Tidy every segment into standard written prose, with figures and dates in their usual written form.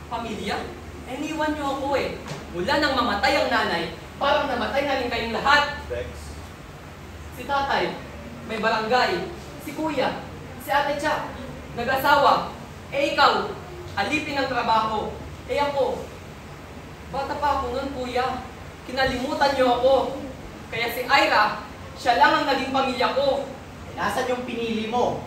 Pamilya? Iniwan niyo ako eh. Mula nang mamatay ang nanay, parang namatay na rin kayong lahat. Rex. Si tatay, may barangay. Si kuya, si ate Cha, nag-asawa. Eh ikaw, alipin ng trabaho. Eh ako, bata pa ako nun kuya. Kinalimutan niyo ako. Kaya si Ira, siya lang ang naging pamilya ko. Nasaan yung pinili mo?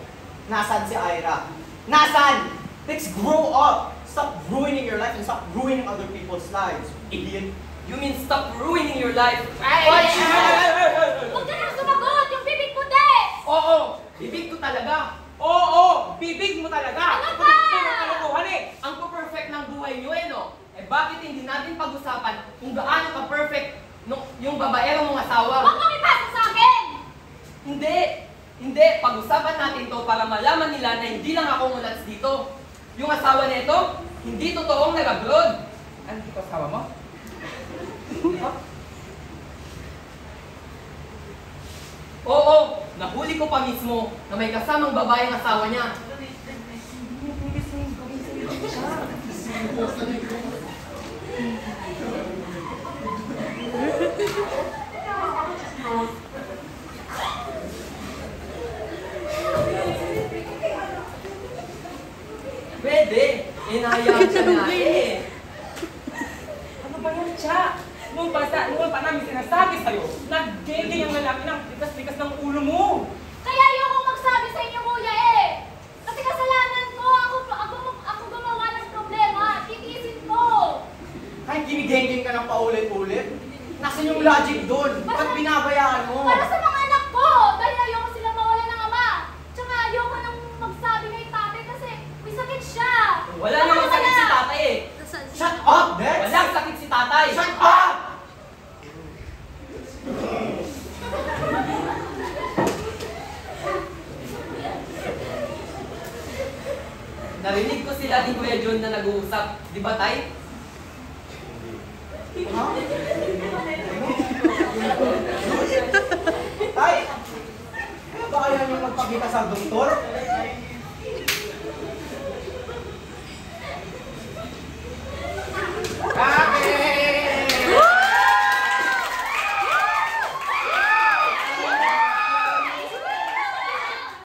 Nasaan si Ira? Nasaan? Let's grow up! Stop ruining your life and stop ruining other people's lives, idiot. You mean stop ruining your life? Ay! Huwag ka nang sumagot! Yung bibig ko de! Oo, bibig ko talaga. Oo, bibig mo talaga. Ano ba? Kalokohan eh. Ang perfect ng buhay nyo eh, no? Eh bakit hindi natin pag-usapan kung gaano ka-perfect yung babaerong mong asawa? Huwag mong ipasa sa akin! Hindi! Hindi! Pag-usapan natin to para malaman nila na hindi lang ako mulats dito. Yung asawa nito, hindi totoong nag-abroad. Ano ito asawa mo? Oo, nahuli ko pa mismo na may kasamang babae ang asawa niya. Pwede, inahayaan siya natin eh. Ano ba yan, Cha? Noon pa namin sinasabi sa'yo, nag-gay yung lalaki ng likas-likas ng ulo mo. Kaya ayoko magsabi sa inyo, kuya eh! Kasi kasalanan ko! Ako gumawa ng problema! Titiisin ko! Kahit ginigengin ka ng paulit-ulit, nasan yung logic doon? Ba't binabayaan mo? Para sa mga anak ko! Dahil ayoko silang mawala ng ama! Tsaka ayoko nang magsabi kay tatay kasi may sakit siya! Wala namang sakit si tatay eh. Shut up, Dex! Walang sakit si tatay. Shut up! Narinig ko sila ni Kuya John na nag-uusap. Di ba, Tay? Ha? Tay! Kaya ba ayaw niyo magpakita sa doktor?